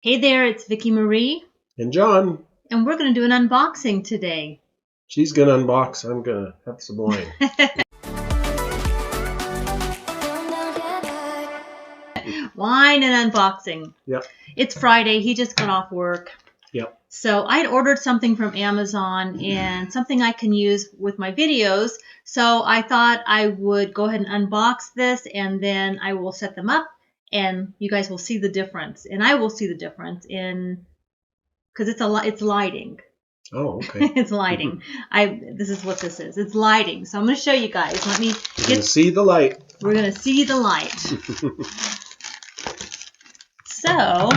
Hey there, it's Vicki Marie. And John. And we're going to do an unboxing today. She's going to unbox. I'm going to have some wine. Wine and unboxing. Yep. It's Friday. He just got off work. Yep. So I'd ordered something from Amazon and something I can use with my videos. So I thought I would go ahead and unbox this and then I will set them up and you guys will see the difference. And I will see the difference because it's lighting. Oh, okay. It's lighting. This is what this is. It's lighting. So I'm going to show you guys. Let me We're going to see the light. We're going to see the light. So,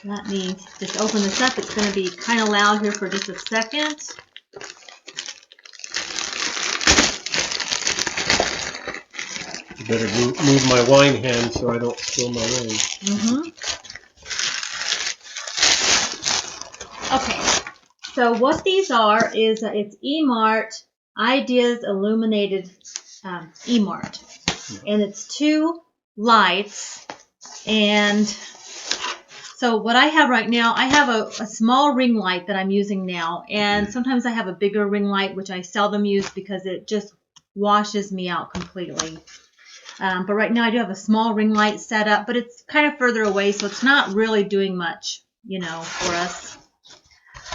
let me just open this up. It's going to be kind of loud here for just a second. You better move my wine hand so I don't spill my wine. Okay, so what these are is it's eMart Ideas Illuminated eMart, and it's 2 lights. And so what I have right now, I have a small ring light that I'm using now, and sometimes I have a bigger ring light which I seldom use because it just washes me out completely. But right now I do have a small ring light set up, but it's kind of further away, so it's not really doing much, for us.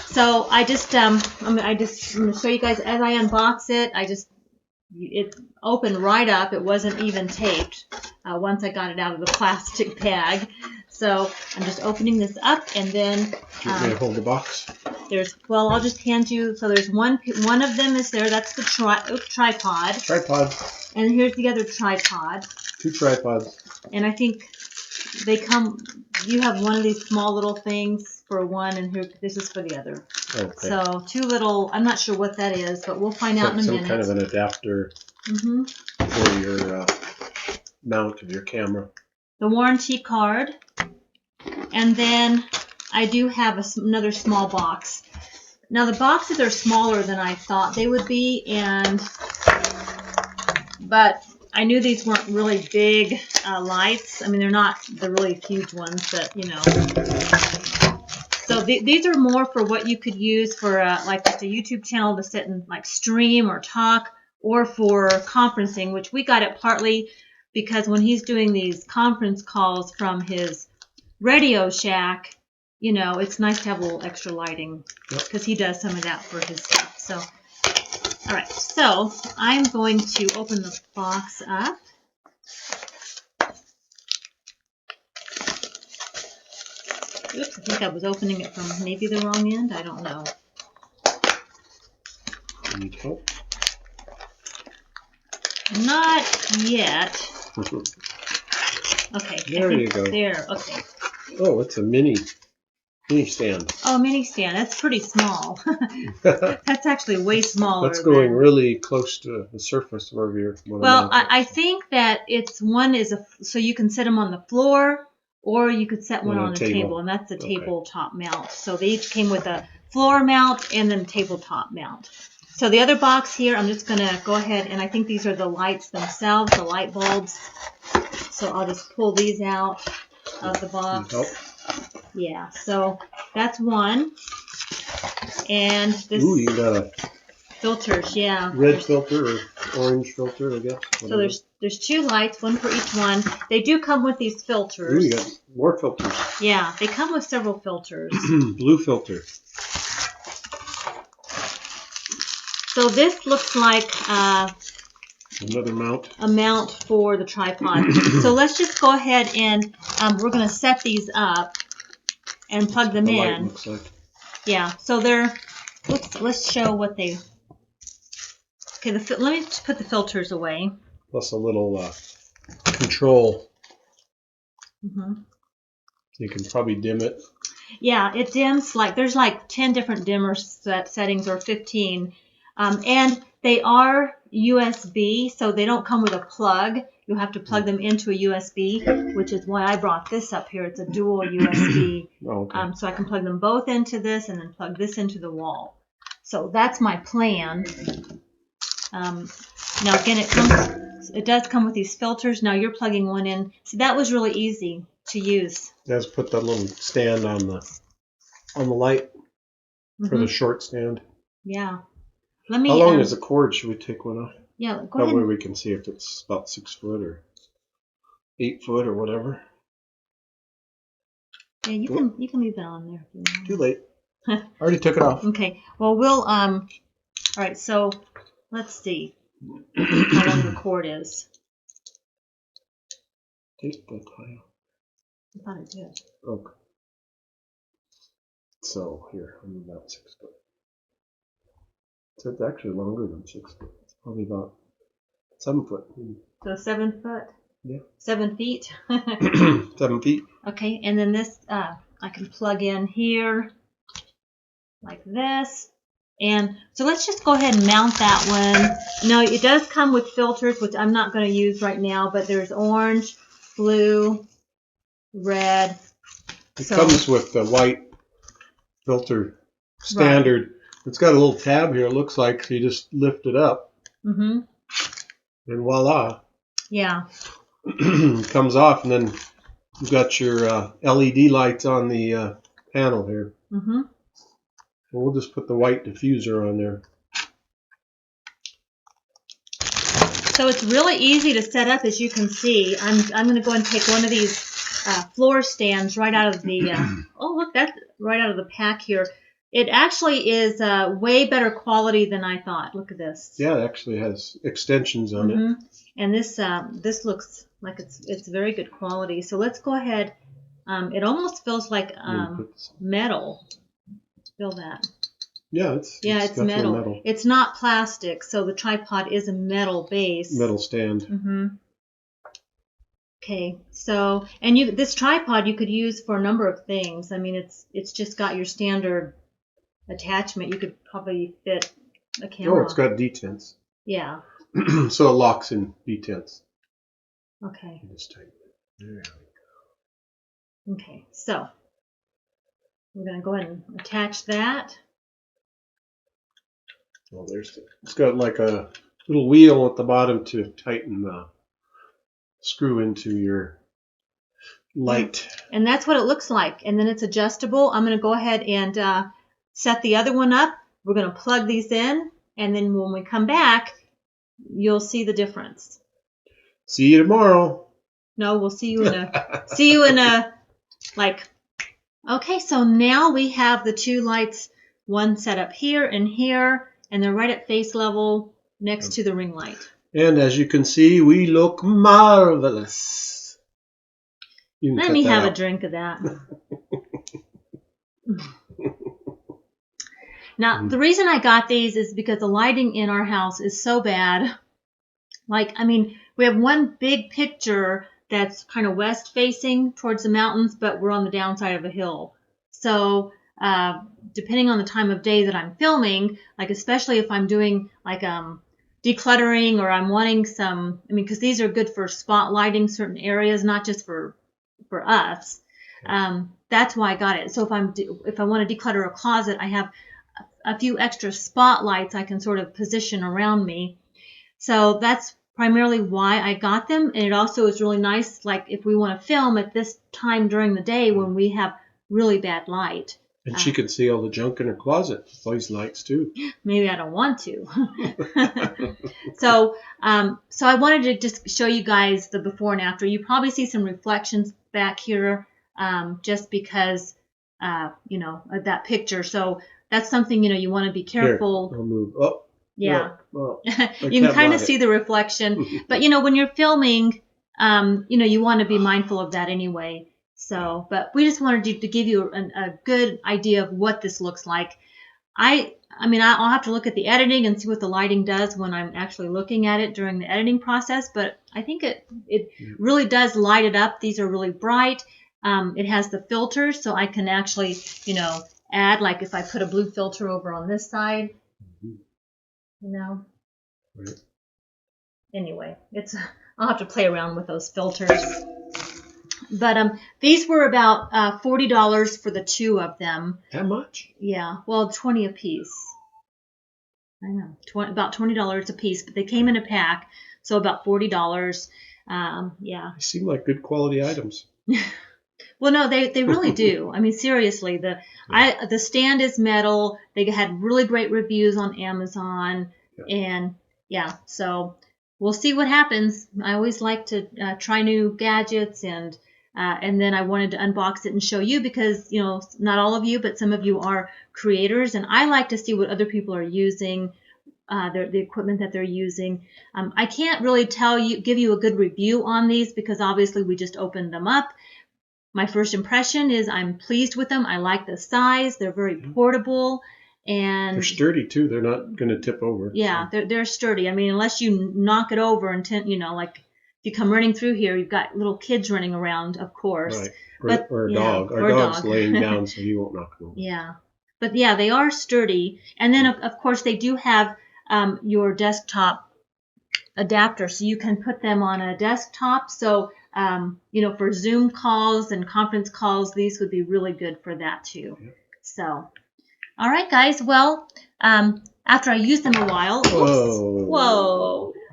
So I just, I'm going to show you guys as I unbox it. It opened right up. It wasn't even taped once I got it out of the plastic bag. So I'm just opening this up, and then Do you want me to hold the box? I'll just hand you. So there's one of them is there. That's the tripod. Tripod. And here's the other tripod. 2 tripods. And I think they come. You have one of these small little things for one, and here this is for the other. Okay. So 2 little. I'm not sure what that is, but we'll find out in a minute. Some kind of an adapter for your mount of your camera. The warranty card, and then I do have another small box. Now the boxes are smaller than I thought they would be, but I knew these weren't really big lights. I mean, they're not the really huge ones, but So these are more for what you could use for like just a YouTube channel to sit and like stream or talk, or for conferencing, which we got it partly because when he's doing these conference calls from his Radio Shack, it's nice to have a little extra lighting because he does some of that for his stuff. So, all right, so I'm going to open the box up. Oops, I think I was opening it from maybe the wrong end. I don't know. Need help? Not yet. Okay. There you go. There. Okay. Oh, it's a mini stand. Oh, mini stand. That's pretty small. That's actually way smaller. That's going really close to the surface where you're. Well, I think that so you can set them on the floor, or you could set one on a table, and that's a tabletop mount. So they each came with a floor mount and then tabletop mount. So the other box here, I'm just going to go ahead, and I think these are the lights themselves, the light bulbs. So I'll just pull these out of the box. Yeah, so that's one. And this. Ooh, you got a filters, yeah. Red filter or orange filter, I guess. Whatever. So there's 2 lights, one for each one. They do come with these filters. Ooh, you got more filters. Yeah, they come with several filters. Blue filter. So this looks like another mount. A mount for the tripod. So let's just go ahead and we're going to set these up and plug them in. Light looks like. Yeah, so let's show what they. Okay, let me just put the filters away. Plus a little control. You can probably dim it. Yeah, it dims there's like 10 different dimmer settings or 15. And they are USB, so they don't come with a plug. You'll have to plug them into a USB, which is why I brought this up here. It's a dual USB. So I can plug them both into this and then plug this into the wall. So that's my plan. Now again, it does come with these filters. Now you're plugging one in. See, that was really easy. to use. Let's put that little stand on the light for the short stand. Yeah. Let me. How long is the cord? Should we take one off? Yeah, go That ahead. way we can see if it's about 6 foot or 8 foot or whatever. Yeah, you can leave that on there. If you want. Too late. I already took it off. Okay. Well, we'll all right. So let's see how long the cord is. Take the tie off. I thought it did. Okay. So here, I'm about 6 foot. So it's actually longer than 6 foot. It's probably about 7 foot. So 7 foot. Yeah. 7 feet. 7 feet. Okay, and then this I can plug in here like this. And so let's just go ahead and mount that one. Now it does come with filters, which I'm not going to use right now, but there's orange, blue, red. It comes with the white filter standard. Right. It's got a little tab here, it looks like, so you just lift it up. Mm-hmm. And voila. Yeah. It comes off, and then you've got your LED lights on the panel here. Mm-hmm. And we'll just put the white diffuser on there. So it's really easy to set up, as you can see. I'm going to go and take one of these floor stands right out of the oh look, that's right out of the pack here. It actually is way better quality than I thought. Look at this. Yeah, it actually has extensions on it. And this looks like it's very good quality. So let's go ahead. It almost feels like metal. Feel that? Yeah, it's metal. It's not plastic, so the tripod is a metal base. Metal stand. Mm-hmm. Okay, so and this tripod you could use for a number of things. I mean, it's just got your standard attachment. You could probably fit a camera. Oh, it's got detents. Yeah. So it locks in detents. Okay. You just tighten it. There we go. Okay, so we're going to go ahead and attach that. Oh, it's got like a little wheel at the bottom to tighten the screw into your light. And that's what it looks like. And then it's adjustable. I'm going to go ahead and set the other one up. We're going to plug these in, and then when we come back, you'll see the difference. See you tomorrow. No, we'll see you in a like. Okay, so now we have the two lights, one set up here and here, and they're right at face level next to the ring light. And as you can see, we look marvelous. Let me have a drink of that. Now, the reason I got these is because the lighting in our house is so bad. Like, I mean, we have one big picture that's kind of west facing towards the mountains, but we're on the downside of a hill. So, depending on the time of day that I'm filming, like especially if I'm doing like decluttering or I'm wanting some, I mean, because these are good for spotlighting certain areas, not just for us. That's why I got it. So if I want to declutter a closet, I have a few extra spotlights I can sort of position around me. So that's primarily why I got them. And it also is really nice, like if we want to film at this time during the day when we have really bad light. And she can see all the junk in her closet with these lights too. Maybe I don't want to. So I wanted to just show you guys the before and after. You probably see some reflections back here just because, of that picture. So that's something, you want to be careful. Here, I'll move. Oh. Yeah. Well, you can kind of see the reflection. But, when you're filming, you want to be mindful of that anyway. So, but we just wanted to give you a good idea of what this looks like. I mean, I'll have to look at the editing and see what the lighting does when I'm actually looking at it during the editing process. But I think it really does light it up. These are really bright. It has the filters, so I can actually, add, like if I put a blue filter over on this side, Right. Anyway, I'll have to play around with those filters. But these were about $40 for the two of them. How much? Yeah, well, $20 a piece. I know, about $20 a piece, but they came in a pack, so about $40. Yeah. They seem like good quality items. Well, no, they really do. I mean, seriously, the stand is metal. They had really great reviews on Amazon, and yeah, so we'll see what happens. I always like to try new gadgets, and then I wanted to unbox it and show you because not all of you, but some of you are creators, and I like to see what other people are using. The equipment that they're using. I can't really give you a good review on these because obviously we just opened them up. My first impression is I'm pleased with them. I like the size. They're very portable, and they're sturdy too. They're not going to tip over. Yeah, so. They're sturdy. I mean, unless you knock it over and like if you come running through here, you've got little kids running around, of course. Right. Or a dog. Our dog's laying down, so you won't knock it over. Yeah, but yeah, they are sturdy. And then of course they do have your desktop adapter, so you can put them on a desktop. So for Zoom calls and conference calls, these would be really good for that too. Yeah. So, all right, guys. Well, after I use them a while,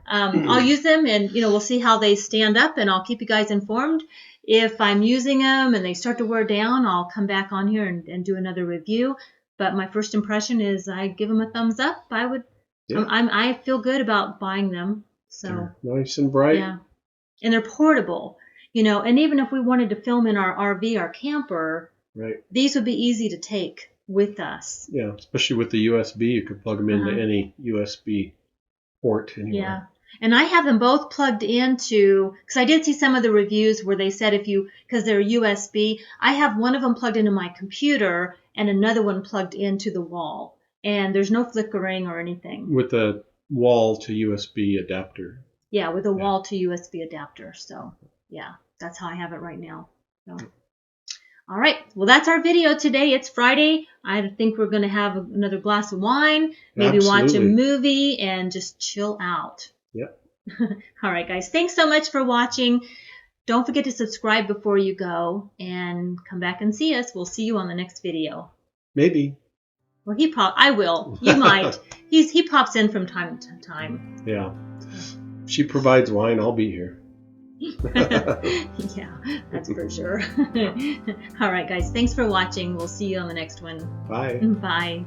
I'll use them, and we'll see how they stand up, and I'll keep you guys informed. If I'm using them and they start to wear down, I'll come back on here and do another review. But my first impression is I give them a thumbs up. I feel good about buying them. So they're nice and bright. Yeah. And they're portable, and even if we wanted to film in our RV, our camper, right, these would be easy to take with us. Yeah, especially with the USB, you could plug them into any USB port anywhere. Yeah. And I have them both plugged into, because I did see some of the reviews where they said because they're USB, I have one of them plugged into my computer and another one plugged into the wall. And there's no flickering or anything. With a wall to USB adapter. Yeah, with a wall to USB adapter. So, yeah, that's how I have it right now. So. All right. Well, that's our video today. It's Friday. I think we're going to have another glass of wine, maybe watch a movie, and just chill out. Yep. All right, guys. Thanks so much for watching. Don't forget to subscribe before you go, and come back and see us. We'll see you on the next video. Maybe. Well, I will. You might. He pops in from time to time. Yeah. If she provides wine, I'll be here. Yeah, that's for sure. All right, guys. Thanks for watching. We'll see you on the next one. Bye. Bye.